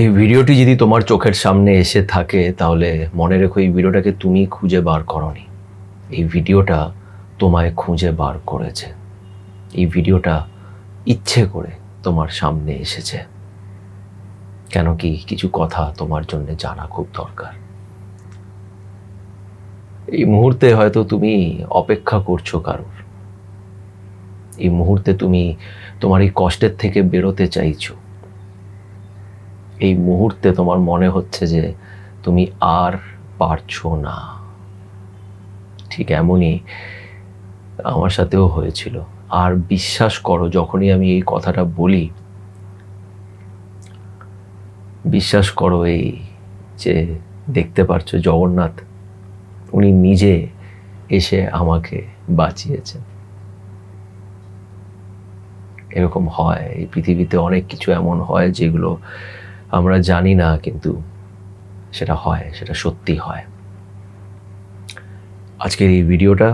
এই ভিডিওটি যদি তোমার চোখের সামনে এসে থাকে তাহলে মনে রেখো এই ভিডিওটাকে তুমি খুঁজে বার করনি। এই ভিডিওটা তোমায় খুঁজে বার করেছে। এই ভিডিওটা ইচ্ছে করে তোমার সামনে এসেছে। কেন কি কিছু কথা তোমার জন্য জানা খুব দরকার। এই মুহূর্তে হয়তো তুমি অপেক্ষা করছো কারোর। এই মুহূর্তে তুমি তোমার এই কষ্টের থেকে বেরোতে চাইছো। এই মুহূর্তে তোমার মনে হচ্ছে যে তুমি আর পারছো না। ঠিক এমনই আমার সাথেও হয়েছিল। আর বিশ্বাস করো, যখনই আমি এই কথাটা বলি, বিশ্বাস করো, এই যে দেখতে পারছো জগন্নাথ, উনি নিজে এসে আমাকে বাঁচিয়েছেন। এরকম হয় এই পৃথিবীতে, অনেক কিছু এমন হয় যেগুলো আমরা জানি না, কিন্তু সেটা হয়, সেটা সত্যি হয়। আজকের এই ভিডিওটা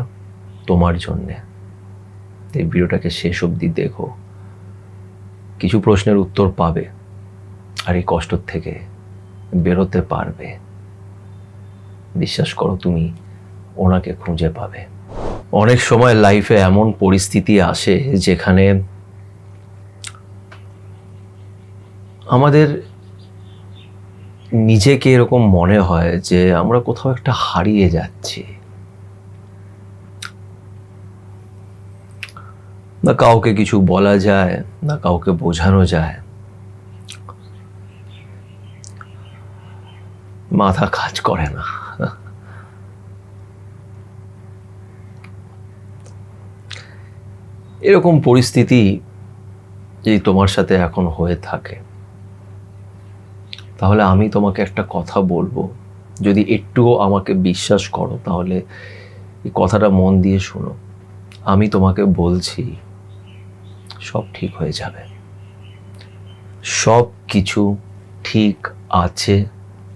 তোমার জন্যে। এই ভিডিওটাকে শেষ অবধি দেখো, কিছু প্রশ্নের উত্তর পাবে আর এই কষ্ট থেকে বেরোতে পারবে। বিশ্বাস করো, তুমি ওনাকে খুঁজে পাবে। অনেক সময় লাইফে এমন পরিস্থিতি আসে যেখানে আমাদের নিজেকে এরকম মনে হয় যে আমরা কোথাও একটা হারিয়ে যাচ্ছি। না কাউকে কিছু বলা যায়, না কাউকে বোঝানো যায়। মাথা কাজ করে না। এরকম পরিস্থিতি যদি তোমার সাথে এখন হয়ে থাকে, তাহলে আমি তোমাকে একটা কথা বলবো। যদি একটুও আমাকে বিশ্বাস করো তাহলে এই কথাটা মন দিয়ে শোনো। আমি তোমাকে বলছি, সব ঠিক হয়ে যাবে। সব কিছু ঠিক আছে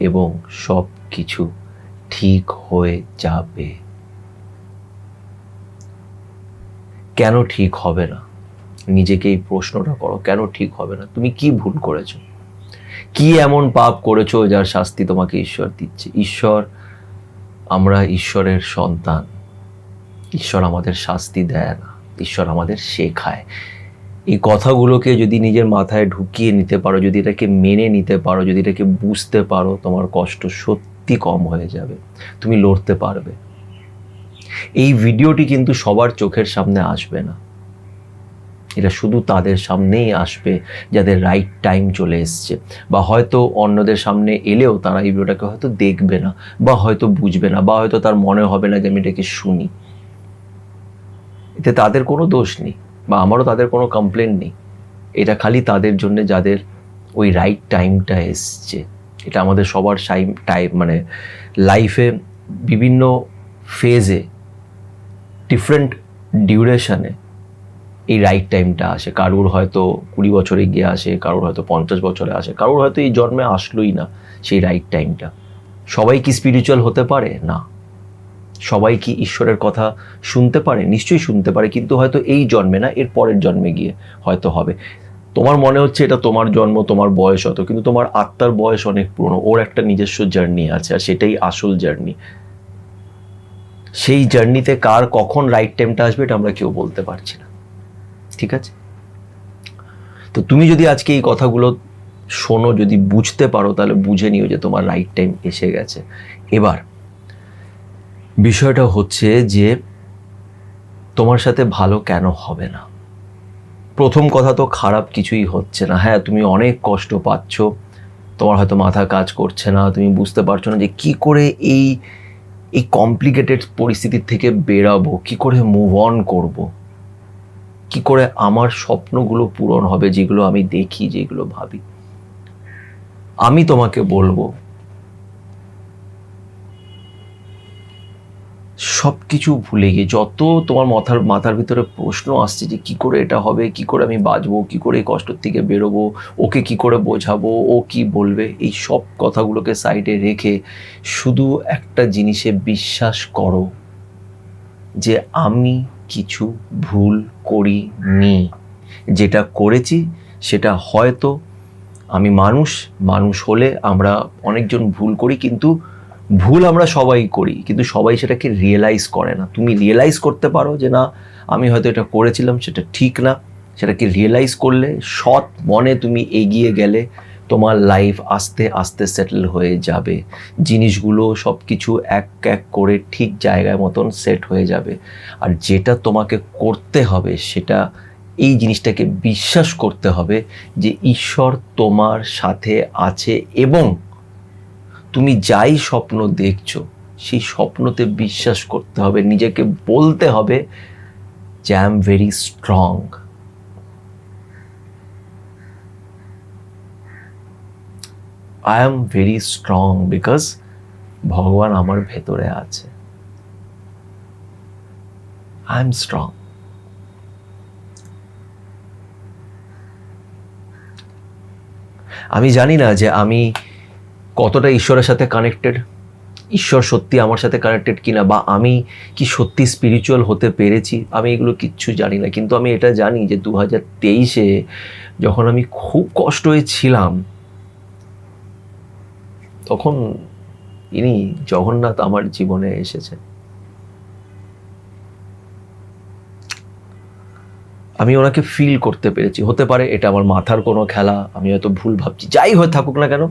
এবং সব কিছু ঠিক হয়ে যাবে। কেন ঠিক হবে না? নিজেকে এই প্রশ্নটা করো, কেন ঠিক হবে না? তুমি কি ভুল করেছো? কি এমন পাপ করেছো যার শাস্তি তোমাকে ঈশ্বর দিচ্ছে? আমরা ঈশ্বরের সন্তান। ঈশ্বর আমাদের শাস্তি দেয় না, ঈশ্বর আমাদের শেখায়। এই কথাগুলোকে যদি নিজের মাথায় ঢুকিয়ে নিতে পারো, যদি এটাকে মেনে নিতে পারো, যদি এটাকে বুঝতে পারো, তোমার কষ্ট সত্যি কম হয়ে যাবে। তুমি লড়তে পারবে। এই ভিডিওটি কিন্তু সবার চোখের সামনে আসবে না। এটা শুধু তাদের সামনেই আসবে যাদের রাইট টাইম চলে এসছে, বা হয়তো অন্যদের সামনে এলেও তারা এই ভিডিওটাকে হয়তো দেখবে না, বা হয়তো বুঝবে না, বা হয়তো তার মনে হবে না যে আমি এটাকে শুনি। এতে তাদের কোনো দোষ নেই, বা আমারও তাদের কোনো কমপ্লেন নেই। এটা খালি তাদের জন্য যাদের ওই রাইট টাইমটা এসছে। এটা আমাদের সবার টাইম, মানে লাইফে বিভিন্ন ফেজে, ডিফারেন্ট ডিউরেশনে এই রাইট টাইমটা আসে। কারুর হয়তো 20 বছরে গিয়ে আসে, কারুর হয়তো 50 বছরে আসে, কারুর হয়তো এই জন্মে আসলোই না সেই রাইট টাইমটা। সবাই কি স্পিরিচুয়াল হতে পারে? না। সবাই কি ঈশ্বরের কথা শুনতে পারে? নিশ্চয়ই শুনতে পারে, কিন্তু হয়তো এই জন্মে না, এর পরের জন্মে গিয়ে হয়তো হবে। তোমার মনে হচ্ছে এটা তোমার জন্ম, তোমার বয়স অত, কিন্তু তোমার আত্মার বয়স অনেক পুরনো। ওর একটা নিজস্ব জার্নি আছে, আর সেটাই আসল জার্নি। সেই জার্নিতে কার কখন রাইট টাইমটা আসবে এটা আমরা কেউ বলতে পারছি না। ঠিক আছে? তো তুমি যদি আজকে এই কথাগুলো শোনো, যদি বুঝতে পারো, তাহলে বুঝে নিও যে তোমার রাইট টাইম এসে গেছে। এবার বিষয়টা হচ্ছে যে তোমার সাথে ভালো কেন হবে না? প্রথম কথা তো খারাপ কিছুই হচ্ছে না। হ্যাঁ, তুমি অনেক কষ্ট পাচ্ছ, তোমার হয়তো মাথা কাজ করছে না, তুমি বুঝতে পারছো না যে কি করে এই কমপ্লিকেটেড পরিস্থিতির থেকে বেরাবো, কি করে মুভ অন করবো, কি করে আমার স্বপ্নগুলো পূরণ হবে, যেগুলো আমি দেখি, যেগুলো ভাবি। আমি তোমাকে বলবো, সব কিছু ভুলে গিয়ে যত তোমার মাথার ভিতরে প্রশ্ন আসছে যে কি করে এটা হবে, কি করে আমি বাঁচবো, কি করে এই কষ্ট থেকে বেরোবো, ওকে কি করে বোঝাবো, ও কি বলবে, এই সব কথাগুলোকে সাইডে রেখে শুধু একটা জিনিসে বিশ্বাস করো যে আমি কিছু ভুল করিনি। যেটা করেছি সেটা হয়তো আমি মানুষ হলে আমরা অনেকজন ভুল করি, কিন্তু ভুল আমরা সবাই করি, কিন্তু সবাই সেটাকে রিয়েলাইজ করে না। তুমি রিয়েলাইজ করতে পারো যে না, আমি হয়তো এটা করেছিলাম, সেটা ঠিক না। সেটাকে রিয়েলাইজ করলে সৎ মনে তুমি এগিয়ে গেলে তোমার লাইফ আস্তে আস্তে সেটেল হয়ে যাবে। জিনিসগুলো সব কিছু এক এক করে ঠিক জায়গায় মতন সেট হয়ে যাবে। আর যেটা তোমাকে করতে হবে সেটা এই জিনিসটাকে বিশ্বাস করতে হবে যে ঈশ্বর তোমার সাথে আছে, এবং তুমি যাই স্বপ্ন দেখছো সেই স্বপ্নতে বিশ্বাস করতে হবে। নিজেকে বলতে হবে যে I am very strong. I am very strong because ভগবান আমার ভেতরে আছে। I am strong. আমি জানি না যে আমি কতটা ঈশ্বরের সাথে কানেক্টেড, ঈশ্বর সত্যি আমার সাথে কানেক্টেড কিনা, বা আমি কি সত্যি স্পিরিচুয়াল হতে পেরেছি, আমি এগুলো কিচ্ছু জানি না। কিন্তু আমি এটা জানি যে 2023-এ যখন আমি খুব কষ্ট হয়েছিলাম, তখন ইনি জগন্নাথ আমার জীবনে এসেছে। আমি ওনাকে ফিল করতে পেরেছি। হতে পারে এটা আমার মাথার কোনো খেলা, আমি হয়তো ভুল ভাবছি, যাই হয়ে থাকুক না কেন,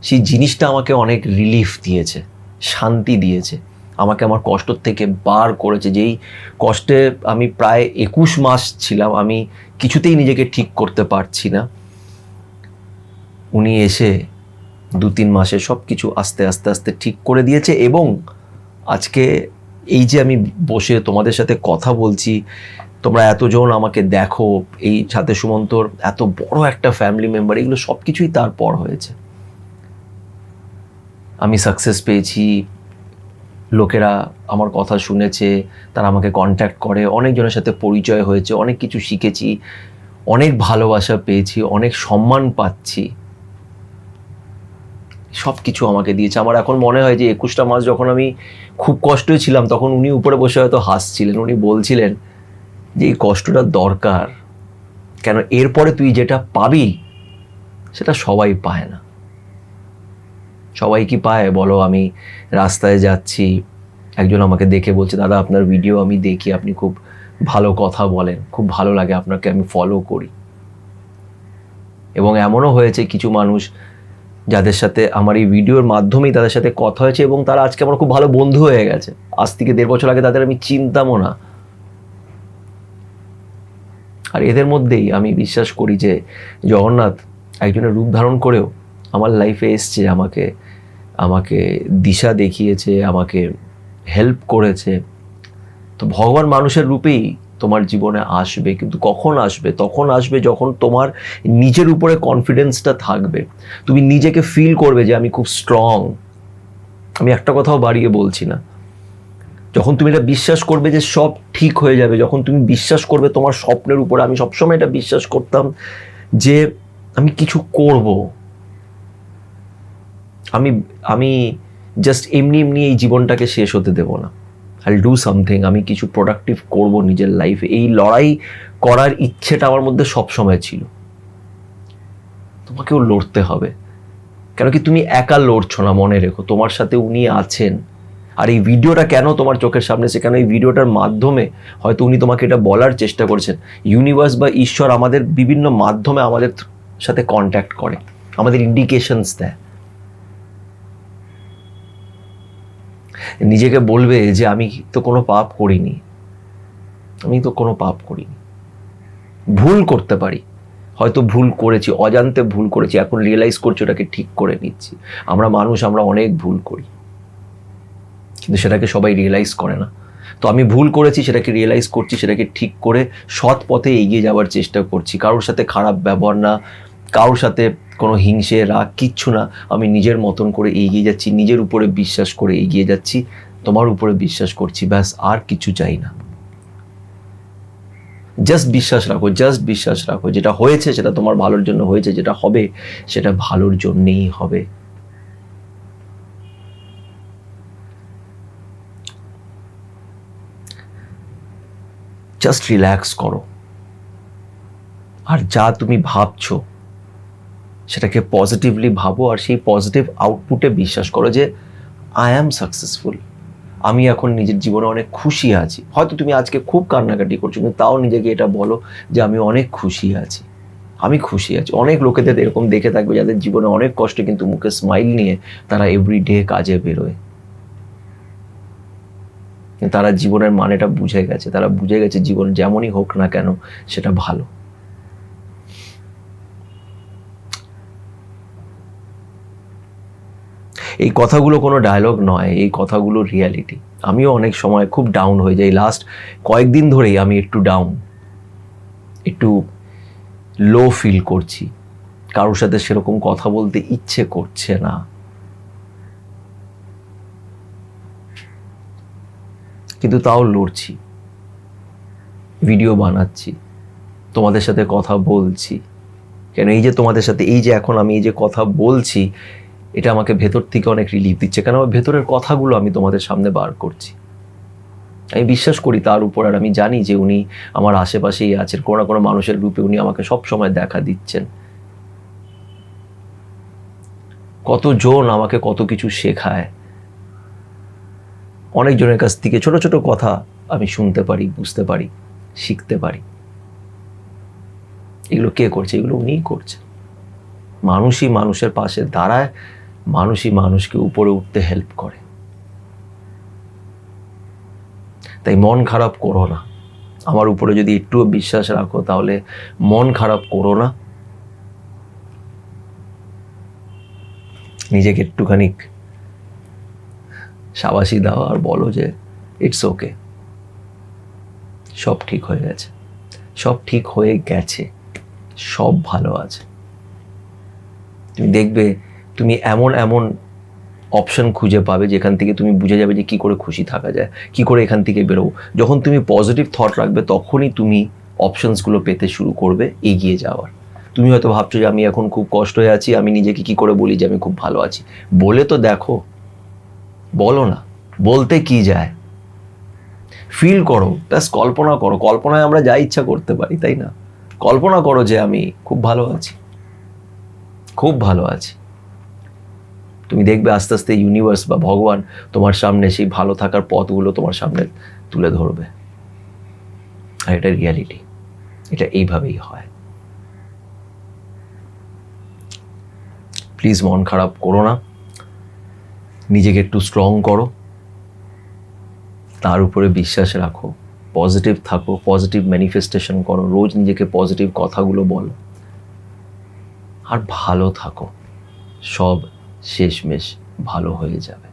সেই জিনিসটা আমাকে অনেক রিলিফ দিয়েছে, শান্তি দিয়েছে, আমাকে আমার কষ্ট থেকে বার করেছে। যেই কষ্টে আমি প্রায় 21 মাস ছিলাম, আমি কিছুতেই নিজেকে ঠিক করতে পারছি না, উনি এসে 2-3 মাসে সব কিছু আস্তে আস্তে আস্তে ঠিক করে দিয়েছে। এবং আজকে এই যে আমি বসে তোমাদের সাথে কথা বলছি, তোমরা এতজন আমাকে দেখো, এই সাথে সুমন্তর এত বড় একটা ফ্যামিলি মেম্বার, এগুলো সব কিছুই তারপর হয়েছে। আমি সাকসেস পেয়েছি, লোকেরা আমার কথা শুনেছে, তারা আমাকে কন্ট্যাক্ট করে, অনেকজনের সাথে পরিচয় হয়েছে, অনেক কিছু শিখেছি, অনেক ভালোবাসা পেয়েছি, অনেক সম্মান পাচ্ছি। সব কিছু আমাকে দিয়েছে। আমার এখন মনে হয় যে 21টা মাস যখন আমি খুব কষ্টই ছিলাম, তখন উনি উপরে বসে হয়তো হাসছিলেন, উনি বলছিলেন যে এই কষ্টটা দরকার, কেন এরপরে তুই যেটা পাবি সেটা সবাই পায় না। সবাই কি পায় বলো? আমি রাস্তায় যাচ্ছি, একজন আমাকে দেখে বলছে, দাদা আপনার ভিডিও আমি দেখি, আপনি খুব ভালো কথা বলেন, খুব ভালো লাগে আপনাকে, আমি ফলো করি। এবং এমনও হয়েছে কিছু মানুষ যাদের সাথে আমার এই ভিডিওর মাধ্যমেই তাদের সাথে কথা হয়েছে, এবং তারা আজকে আমার খুব ভালো বন্ধু হয়ে গেছে। আজ থেকে 1.5 বছর আগে তাদের আমি চিনতামও না। আর এদের মধ্যেই আমি বিশ্বাস করি যে জগন্নাথ একজনের রূপ ধারণ করেও আমার লাইফে এসছে, আমাকে আমাকে দিশা দেখিয়েছে, আমাকে হেল্প করেছে। তো ভগবান মানুষের রূপেই তোমার জীবনে আসবে, কিন্তু কখন আসবে? তখন আসবে যখন তোমার নিজের উপরে কনফিডেন্সটা থাকবে, তুমি নিজেকে ফিল করবে যে আমি খুব স্ট্রং। আমি একটা কথাও বাড়িয়ে বলছি না। যখন তুমি এটা বিশ্বাস করবে যে সব ঠিক হয়ে যাবে, যখন তুমি বিশ্বাস করবে তোমার স্বপ্নের উপরে, আমি সবসময় এটা বিশ্বাস করতাম যে আমি কিছু করব, আমি আমি জাস্ট এমনি এমনি এই জীবনটাকে শেষ হতে দেব না, আই ডু সামথিং, আমি কিছু প্রোডাক্টিভ করব নিজের লাইফে। এই লড়াই করার ইচ্ছেটা আমার মধ্যে সবসময় ছিল। তোমাকেও লড়তে হবে, কেন কি তুমি একা লড়ছো না, মনে রেখো তোমার সাথে উনি আছেন। আর এই ভিডিওটা কেন তোমার চোখের সামনে এসে, কেন এই ভিডিওটার মাধ্যমে হয়তো উনি তোমাকে এটা বলার চেষ্টা করছেন। ইউনিভার্স বা ঈশ্বর আমাদের বিভিন্ন মাধ্যমে আমাদের সাথে কন্ট্যাক্ট করে, আমাদের ইন্ডিকেশনস দেয়। নিজেকে বলবে যে আমি তো কোনো পাপ করিনি, আমি তো কোনো পাপ করিনি। ভুল করতে পারি, হয়তো ভুল করেছি, অজান্তে ভুল করেছি, এখন রিয়েলাইজ করছি, ওটাকে ঠিক করে নিচ্ছি। আমরা মানুষ, আমরা অনেক ভুল করি, কিন্তু সেটাকে সবাই রিয়েলাইজ করে না। তো আমি ভুল করেছি, সেটাকে রিয়েলাইজ করছি, সেটাকে ঠিক করে সৎ পথে এগিয়ে যাওয়ার চেষ্টা করছি। কারোর সাথে খারাপ ব্যবহার না, কারোর সাথে কোনো হিংসে রাগ কিচ্ছু না, আমি নিজের মতন করে এগিয়ে যাচ্ছি, নিজের উপরে বিশ্বাস করে এগিয়ে যাচ্ছি, তোমার উপরে বিশ্বাস করছি, ব্যাস আর কিছু চাই না। জাস্ট বিশ্বাস রাখো, জাস্ট বিশ্বাস রাখো, যেটা হয়েছে সেটা তোমার ভালোর জন্য হয়েছে, যেটা হবে সেটা ভালোর জন্যেই হবে। জাস্ট রিল্যাক্স করো, আর যা তুমি ভাবছো সেটাকে পজিটিভলি ভাবো, আর সেই পজিটিভ আউটপুটে বিশ্বাস করো যে আই অ্যাম সাকসেসফুল, আমি এখন নিজের জীবনে অনেক খুশি আছি। হয়তো তুমি আজকে খুব কান্নাকাটি করছো, কিন্তু তাও নিজেকে এটা বলো যে আমি অনেক খুশি আছি, আমি খুশি আছি। অনেক লোকেদের এরকম দেখে থাকবে যাদের জীবনে অনেক কষ্ট, কিন্তু মুখে স্মাইল নিয়ে তারা এভরিডে কাজে বেরোয়। তারা জীবনের মানেটা বুঝে গেছে, তারা বুঝে গেছে জীবন যেমনই হোক না কেন সেটা ভালো। এই কথাগুলো কোনো ডায়লগ নয়, এই কথাগুলো রিয়ালিটি। আমিও অনেক সময় খুব ডাউন হয়ে যাই, লাস্ট কয়েকদিন ধরেই আমি একটু ডাউন, একটু লো ফিল করছি, কারোর সাথে সেরকম কথা বলতে ইচ্ছে করছে না, কিন্তু তাও লড়ছি, ভিডিও বানাচ্ছি, তোমাদের সাথে কথা বলছি। কেন এই যে তোমাদের সাথে, এই যে এখন আমি এই যে কথা বলছি, এটা আমাকে ভেতর থেকে অনেক রিলিফ দিচ্ছে, কেন আমার ভেতরের কথাগুলো আমি তোমাদের সামনে বার করছি। আমি বিশ্বাস করি তার উপর, আর আমি জানি যে উনি আমার আশেপাশেই আছেন, কোনো না কোনো মানুষের রূপে উনি আমাকে সব সময় দেখা দিচ্ছেন। কতজন আমাকে কত কিছু শেখায়, অনেকজনের কাছ থেকে ছোট ছোট কথা আমি শুনতে পারি, বুঝতে পারি, শিখতে পারি। এগুলো কে করছে? এগুলো উনিই করছে। মানুষই মানুষের পাশে দাঁড়ায়, মানুষই মানুষকে উপরে উঠতে হেল্প করে। তাই মন খারাপ করো না, আমার উপরে যদি একটুও বিশ্বাস রাখো তাহলে মন খারাপ করো না, নিজেকে একটুখানি শাবাশি দাও আর বলো যে ইটস ওকে, সব ঠিক হয়ে গেছে, সব ঠিক হয়ে গেছে, সব ভালো আছে। তুমি দেখবে তুমি এমন এমন অপশন খুঁজে পাবে যেখান থেকে তুমি বুঝে যাবে যে কি করে খুশি থাকা যায়, কি করে এখান থেকে বেরোবো। যখন তুমি পজিটিভ থট রাখবে তখনই তুমি অপশনসগুলো পেতে শুরু করবে এগিয়ে যাওয়ার। তুমি হয়তো ভাবছো যে আমি এখন খুব কষ্ট হয়ে আছি, আমি নিজেকে কি করে বলি যে আমি খুব ভালো আছি। বলে তো দেখো, বলো না, বলতে কি যায়, ফিল করো, ব্যাস কল্পনা করো। কল্পনায় আমরা যা ইচ্ছা করতে পারি, তাই না? কল্পনা করো যে আমি খুব ভালো আছি, খুব ভালো আছি। তুমি দেখবে আস্তে আস্তে ইউনিভার্স বা ভগবান তোমার সামনে সেই ভালো থাকার পথগুলো তোমার সামনে তুলে ধরবে। আর এটা রিয়ালিটি, এটা এইভাবেই হয়। প্লিজ মন খারাপ করো না, নিজেকে একটু স্ট্রং করো, তার উপরে বিশ্বাস রাখো, পজিটিভ থাকো, পজিটিভ ম্যানিফেস্টেশন করো, রোজ নিজেকে পজিটিভ কথাগুলো বলো, আর ভালো থাকো। সব শেষমেশ ভালো হয়ে যাবে।